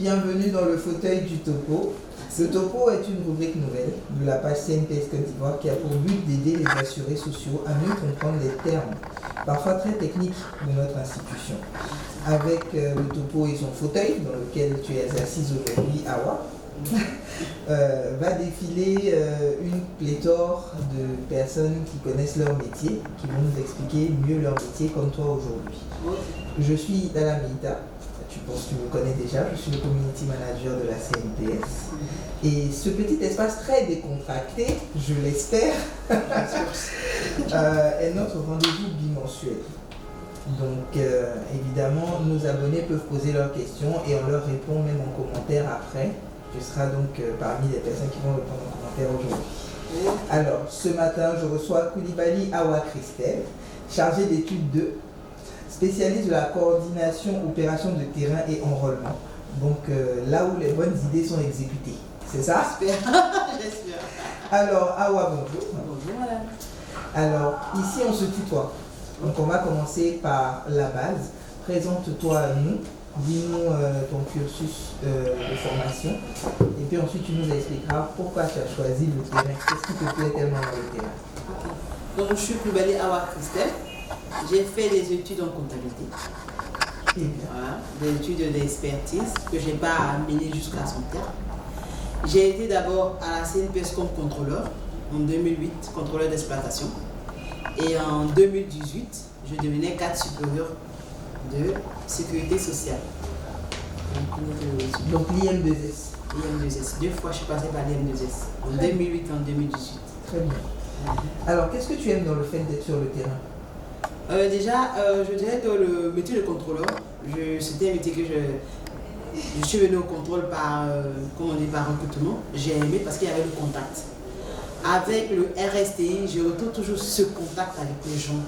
bienvenue dans le fauteuil du topo. Ce topo est une rubrique nouvelle de la page CNPS Côte d'Ivoire qui a pour but d'aider les assurés sociaux à mieux comprendre les termes, parfois très techniques, de notre institution. Avec le topo et son fauteuil, dans lequel tu es assise aujourd'hui, Awa, va défiler une pléthore de personnes qui connaissent leur métier, qui vont nous expliquer mieux leur métier comme toi aujourd'hui. Je suis Dala Meïta, tu penses que tu me connais déjà, je suis le community manager de la CNPS. Et ce petit espace très décontracté, je l'espère, est notre rendez-vous bimensuel. Donc évidemment, nos abonnés peuvent poser leurs questions et on leur répond même en commentaire après. Tu seras donc parmi les personnes qui vont répondre en commentaire aujourd'hui. Alors, ce matin, je reçois Koulibaly Awa Christelle, chargée d'études 2, spécialiste de la coordination, opération de terrain et enrôlement. Donc, là où les bonnes idées sont exécutées. C'est ça? J'espère. Alors, Awa, bonjour. Bonjour, madame. Alors, ici, on se tutoie. Donc, on va commencer par la base. Présente-toi à nous. Dis-nous ton cursus de formation et puis ensuite tu nous expliqueras pourquoi tu as choisi le terrain. Qu'est-ce qui te plaît tellement dans le terrain? Donc je suis Koulibaly Awa Christelle. J'ai fait des études en comptabilité. Voilà, des études d'expertise que je n'ai pas amenées jusqu'à son terme. J'ai été d'abord à la CNPS comme contrôleur en 2008, contrôleur d'exploitation. Et en 2018, je devenais cadre supérieur de sécurité sociale. Donc l'IM2S. l'IM2S. 2 fois je suis passée par l'IM2S. En 2008 et en 2018. Très bien. Alors qu'est-ce que tu aimes dans le fait d'être sur le terrain? Déjà, je dirais que le métier de contrôleur, c'était un métier que je suis venue au contrôle par, par recrutement. J'ai aimé parce qu'il y avait le contact. Avec le RSTI, je retrouve toujours ce contact avec les gens.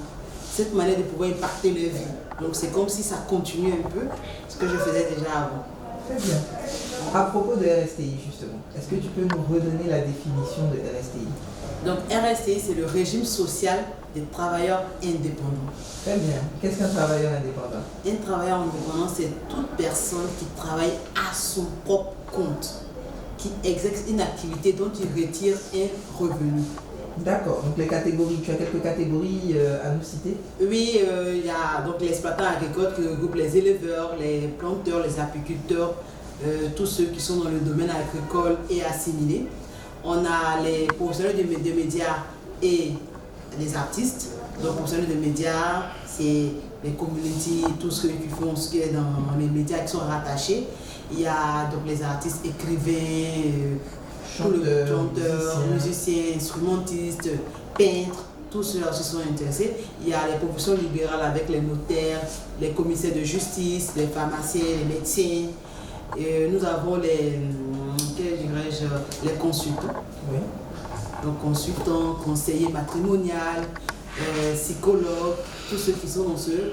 Cette manière de pouvoir impacter leur vie. Donc c'est comme si ça continuait un peu ce que je faisais déjà avant. Très bien. À propos de RSTI justement, est-ce que tu peux nous redonner la définition de RSTI? Donc RSTI, c'est le régime social des travailleurs indépendants. Très bien. Qu'est-ce qu'un travailleur indépendant? Un travailleur indépendant, c'est toute personne qui travaille à son propre compte, qui exerce une activité dont il retire un revenu. D'accord, donc les catégories, tu as quelques catégories à nous citer? Oui, il y a donc l'exploitant agricole qui regroupe les éleveurs, les planteurs, les apiculteurs, tous ceux qui sont dans le domaine agricole et assimilés. On a les professionnels de médias et les artistes. Donc professionnels de médias, c'est les community, tous ceux qui font ce qui est dans les médias qui sont rattachés. Il y a donc les artistes, écrivains, chanteurs, musiciens, instrumentistes, peintres, tous ceux-là aussi sont intéressés. Il y a les professions libérales avec les notaires, les commissaires de justice, les pharmaciens, les médecins. Et nous avons les consultants. Oui. Donc consultants, conseillers matrimoniaux, psychologues, tous ceux qui sont dans ce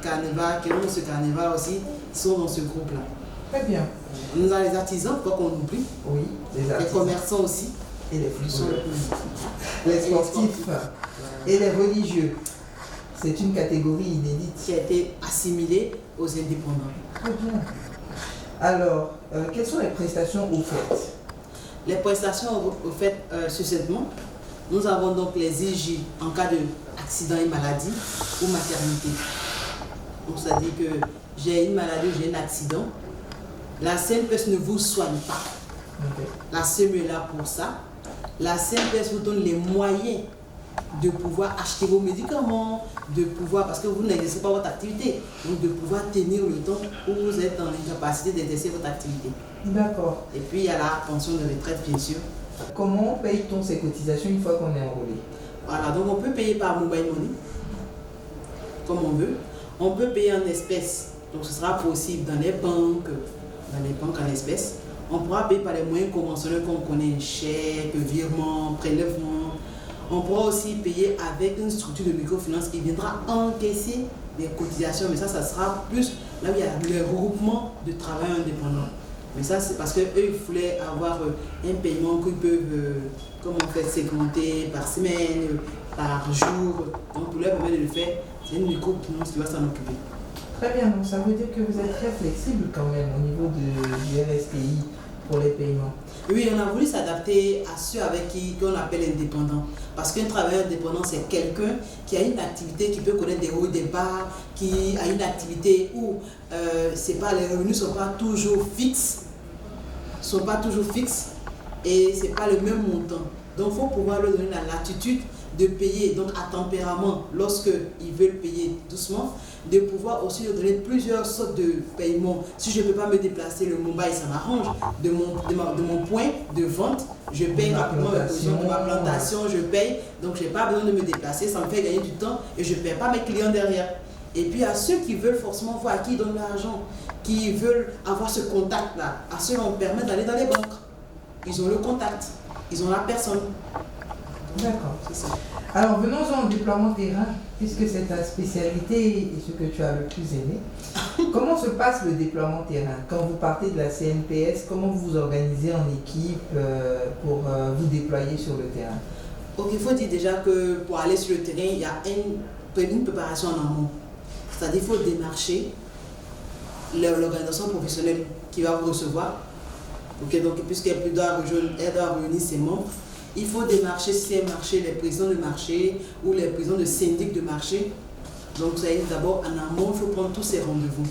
carnaval, qui ont dans ce carnaval aussi, sont dans ce groupe-là. Très bien. Nous avons les artisans, pas qu'on oublie. Oui, les commerçants aussi. Et les footballeurs. Les sportifs et les religieux. C'est une catégorie inédite. Qui a été assimilée aux indépendants. Très bien. Alors, quelles sont les prestations offertes? Les prestations offertes succinctement, nous avons donc les IJ en cas d'accident et maladie ou maternité. Donc ça dit que j'ai une maladie ou j'ai un accident. La CNPS ne vous soigne pas. Okay. La CME est là pour ça. La CNPS vous donne les moyens de pouvoir acheter vos médicaments, de pouvoir, parce que vous n'exercez pas votre activité, donc de pouvoir tenir le temps où vous êtes dans l'incapacité d'exercer votre activité. D'accord. Et puis il y a la pension de retraite, bien sûr. Comment paye-t-on ces cotisations une fois qu'on est enrôlé? Voilà, donc on peut payer par mobile money, comme on veut. On peut payer en espèces, donc ce sera possible dans les banques en espèces. On pourra payer par les moyens conventionnels comme on connaît, chèque, virement, prélèvement. On pourra aussi payer avec une structure de microfinance qui viendra encaisser des cotisations, mais ça sera plus là où il y a le regroupement de travailleurs indépendants. Mais ça, c'est parce qu'eux, ils voulaient avoir un paiement qu'ils peuvent, comme on fait, segmenter par semaine, par jour. Donc, pour leur permettre de le faire, c'est une microfinance qui va s'en occuper. Très bien, donc ça veut dire que vous êtes très flexible quand même au niveau du RSPI pour les paiements. Oui, on a voulu s'adapter à ceux avec qui qu'on appelle indépendants. Parce qu'un travailleur indépendant, c'est quelqu'un qui a une activité qui peut connaître des hauts et des bas, qui a une activité où les revenus ne sont pas toujours fixes. Et ce n'est pas le même montant. Donc, il faut pouvoir leur donner la latitude de payer, donc à tempérament, lorsqu'ils veulent payer doucement, de pouvoir aussi leur donner plusieurs sortes de paiements. Si je ne peux pas me déplacer le Mumbai, ça m'arrange. De mon point de vente, je paye rapidement la position de ma plantation, je paye. Donc, je n'ai pas besoin de me déplacer, ça me fait gagner du temps et je ne perds pas mes clients derrière. Et puis, à ceux qui veulent forcément voir à qui ils donnent l'argent, qui veulent avoir ce contact-là, à ceux on permet d'aller dans les banques. Ils ont le contact, ils ont la personne. D'accord. C'est ça. Alors, venons-en au déploiement terrain, puisque c'est ta spécialité et ce que tu as le plus aimé. Comment se passe le déploiement terrain? Quand vous partez de la CNPS, comment vous vous organisez en équipe pour vous déployer sur le terrain? Donc, il faut dire déjà que pour aller sur le terrain, il y a une préparation en amont. C'est-à-dire qu'il faut démarcher l'organisation professionnelle qui va vous recevoir. Okay, donc, puisqu'elle doit réunir ses membres, il faut démarcher ces marchés, les présidents de marché ou les présidents de syndic de marché. Donc, ça y est, d'abord, en amont, il faut prendre tous ces rendez-vous.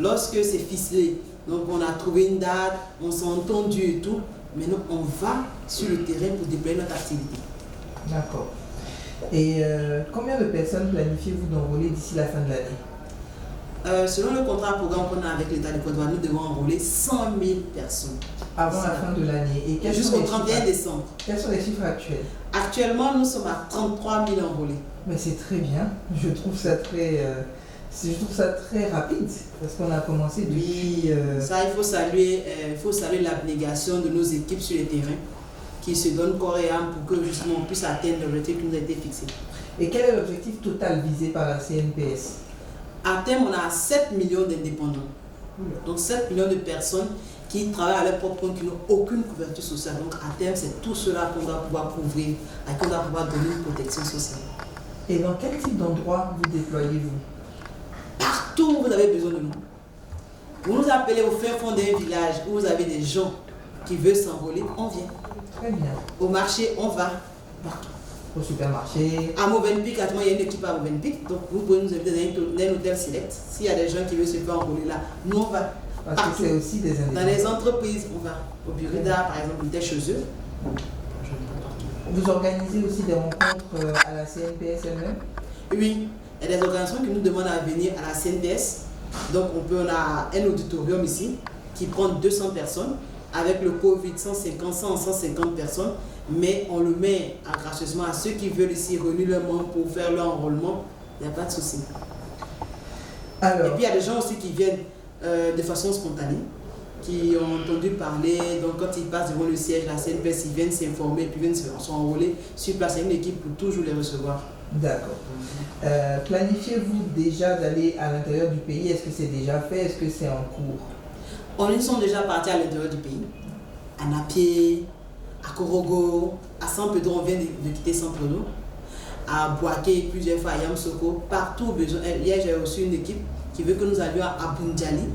Lorsque c'est ficelé, donc on a trouvé une date, on s'est entendu et tout, maintenant on va sur le terrain pour déployer notre activité. D'accord. Et combien de personnes planifiez-vous d'enrôler d'ici la fin de l'année? Selon le contrat programme qu'on a avec l'État de Côte d'Ivoire, nous devons enrôler 100 000 personnes. Avant la fin de l'année. Jusqu'au 31 décembre. Quels sont les chiffres actuels? Actuellement, nous sommes à 33 000 enrôlés. Mais c'est très bien. Je trouve ça très rapide parce qu'on a commencé depuis... Oui, ça, il faut saluer l'abnégation de nos équipes sur le terrain qui se donnent corps et âme pour que justement on puisse atteindre l'objectif qui nous a été fixé. Et quel est l'objectif total visé par la CNPS? À terme, on a 7 millions d'indépendants. Donc 7 millions de personnes qui travaillent à leur propre compte, qui n'ont aucune couverture sociale. Donc à terme, c'est tout cela qu'on va pouvoir couvrir, à qui on va pouvoir donner une protection sociale. Et dans quel type d'endroit vous déployez-vous? Partout où vous avez besoin de nous. Vous nous appelez au fin fond d'un village où vous avez des gens qui veulent s'enrôler, on vient. Très bien. Au marché, on va. Partout. Au supermarché. À Movenpick, actuellement, il y a une équipe à Movenpick, donc vous pouvez nous inviter dans un hôtel select. S'il y a des gens qui veulent se faire enrôler là, nous on va. Parce partout. que c'est aussi des indépendants. Dans les entreprises, on va. Au Burida, par exemple, on était chez eux. Vous organisez aussi des rencontres à la CNPS elle-même? Oui, il y a des organisations qui nous demandent à venir à la CNPS. Donc on a un auditorium ici qui prend 200 personnes. Avec le Covid, 150 personnes. Mais on le met gracieusement à ceux qui veulent ici réunir leurs membres pour faire leur enrôlement. Il n'y a pas de souci. Alors. Et puis il y a des gens aussi qui viennent de façon spontanée, qui ont entendu parler. Donc quand ils passent devant le siège, la CNPS, ils viennent s'informer, puis viennent s'enrôler sur place. Il y a une équipe pour toujours les recevoir. D'accord. Planifiez-vous déjà d'aller à l'intérieur du pays? Est-ce que c'est déjà fait? Est-ce que c'est en cours? On y sont déjà partis à l'intérieur du pays. À Napié, à Korogo, à Saint-Pedro, on vient de quitter Saint-Pedro. À Boaké, plusieurs fois à Yamsoko, partout besoin. Hier, j'ai reçu une équipe qui veut que nous allions à Bundiali.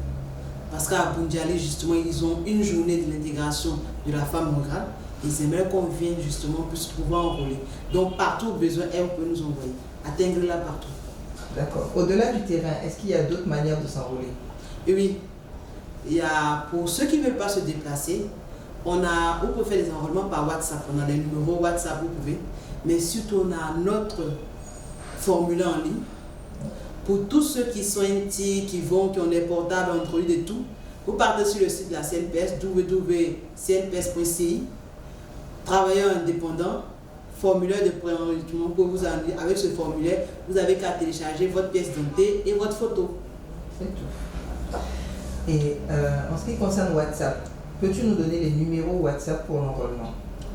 Parce qu'à Bundiali, justement, ils ont une journée de l'intégration de la femme rurale. Ils aimeraient qu'on vienne justement pour pouvoir enrôler. Donc, partout au besoin, elle peut nous envoyer. Atteindre-la partout. D'accord. Au-delà du terrain, est-ce qu'il y a d'autres manières de s'enrôler? Oui. Il y a, pour ceux qui ne veulent pas se déplacer, vous pouvez faire des enrôlements par WhatsApp. On a les numéros WhatsApp, vous pouvez. Mais surtout, on a notre formulaire en ligne. Pour tous ceux qui sont intimes, qui ont des portables, Android et tout, vous partez sur le site de la CNPS, www.cnps.ci, travailleurs indépendants, formulaire de préenregistrement pour vous enlever. Avec ce formulaire, vous avez qu'à télécharger votre pièce d'identité et votre photo. C'est tout. Et en ce qui concerne WhatsApp, peux-tu nous donner les numéros WhatsApp pour l'enrôlement?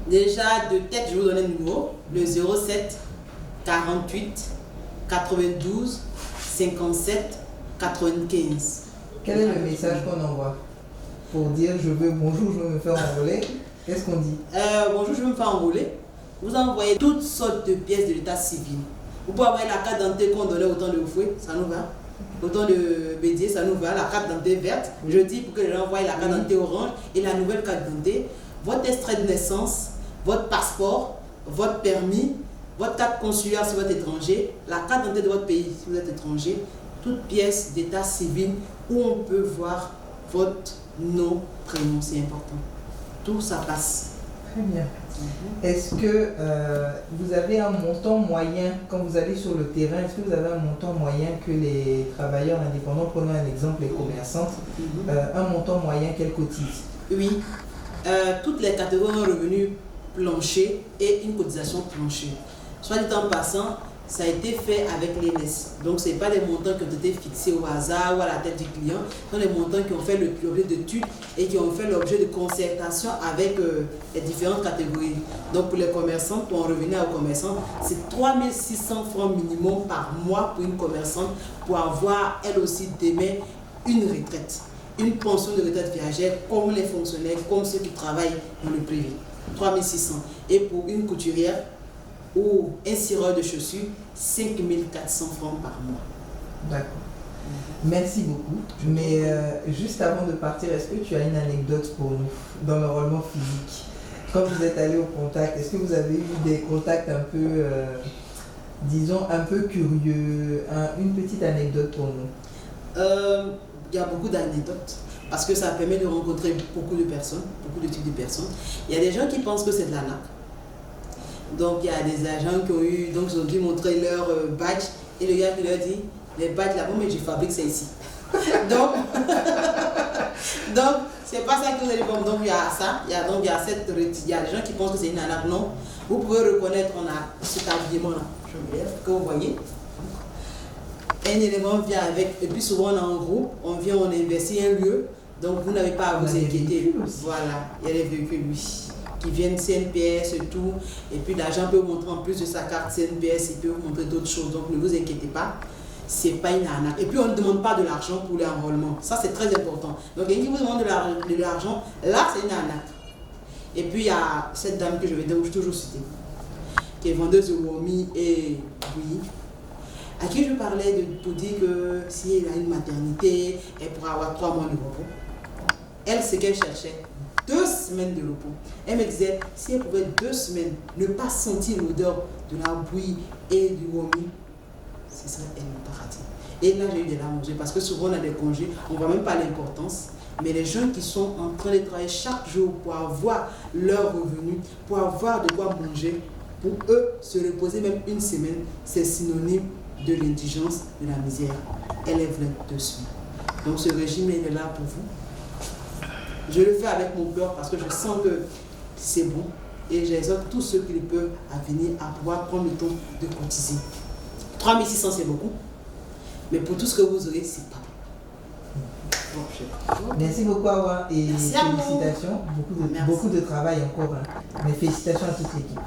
Déjà, de tête, je vais vous donner le numéro, le 07 48 92 57 95. Quel est le message qu'on envoie pour dire bonjour, je veux me faire enrôler? Qu'est-ce qu'on dit? Bonjour, je veux me faire enrôler. Vous envoyez toutes sortes de pièces de l'état civil. Vous pouvez envoyer la carte d'identité qu'on donnait au temps de Oufoué, ça nous va. Autant de Bédier, ça nous va, la carte d'identité verte. Je dis pour que les gens voient la carte d'identité orange et la nouvelle carte d'identité. Votre extrait de naissance, votre passeport, votre permis, votre carte consulaire si vous êtes étranger, la carte d'identité de votre pays si vous êtes étranger, toute pièce d'état civil où on peut voir votre nom, prénom, c'est important. Tout ça passe. Très bien. Est-ce que vous avez un montant moyen, quand vous allez sur le terrain, est-ce que vous avez un montant moyen que les travailleurs indépendants, prenons un exemple, les commerçantes, un montant moyen qu'elles cotisent? Oui. Toutes les catégories ont revenu plancher et une cotisation plancher. Soit dit en passant, ça a été fait avec l'ENS. Donc, ce n'est pas des montants qui ont été fixés au hasard ou à la tête du client. Ce sont des montants qui ont fait l'objet d'études et qui ont fait l'objet de concertation avec les différentes catégories. Donc, pour les commerçants, pour en revenir aux commerçants, c'est 3 600 francs minimum par mois pour une commerçante pour avoir, elle aussi, demain, une retraite. Une pension de retraite viagère comme les fonctionnaires, comme ceux qui travaillent dans le privé. 3 600. Et pour une couturière, ou un cireur de chaussures, 5 400 francs par mois. D'accord. Merci beaucoup. Mais juste avant de partir, est-ce que tu as une anecdote pour nous dans l'enrôlement physique? Quand vous êtes allé au contact, est-ce que vous avez eu des contacts un peu, disons, un peu curieux? Une petite anecdote pour nous. Il y a beaucoup d'anecdotes parce que ça permet de rencontrer beaucoup de personnes, beaucoup de types de personnes. Il y a des gens qui pensent que c'est de l'arnaque. Donc il y a des agents qui ont eu, donc ils ont dû montrer leur badge et le gars qui leur dit, les badges là-bas, mais je fabrique ça ici. donc c'est pas ça que vous allez voir. Donc il y a ça, il y a des gens qui pensent que c'est une arnaque. Non, vous pouvez reconnaître, on a cet habillement là, que vous voyez. Un élément vient avec, et puis souvent on est en groupe, on vient, on investit un lieu, donc vous n'avez pas à vous inquiéter. Voilà, il y a les véhicules, oui, qui viennent CNPS et tout, et puis l'agent peut vous montrer en plus de sa carte CNPS, il peut vous montrer d'autres choses, donc ne vous inquiétez pas, c'est pas une arnaque. Et puis on ne demande pas de l'argent pour l'enrôlement, ça c'est très important. Donc quelqu'un qui vous demande de l'argent, là c'est une arnaque. Et puis il y a cette dame que je vais toujours citer, qui est vendeuse de Womi et oui, à qui je parlais pour dire que si elle a une maternité, elle pourra avoir 3 mois de repos. Elle, ce qu'elle cherchait, 2 semaines de repos. Elle me disait, si elle pouvait 2 semaines ne pas sentir l'odeur de la bouillie et du vomi, ce serait elle le paradis. Et là, j'ai eu des larmes aux yeux parce que souvent on a des congés, on ne voit même pas l'importance. Mais les gens qui sont en train de travailler chaque jour pour avoir leur revenu, pour avoir de quoi manger, pour eux, se reposer même une semaine, c'est synonyme de l'indigence, de la misère. Élève-les 2 semaines. Donc ce régime est là pour vous. Je le fais avec mon cœur parce que je sens que c'est bon et j'exhorte tous ceux qui le peuvent à venir à pouvoir prendre le temps de cotiser. 3 600 c'est beaucoup, mais pour tout ce que vous aurez, c'est pas bon. Merci beaucoup Awa et merci félicitations. Beaucoup de travail encore, hein. Mais félicitations à toute l'équipe.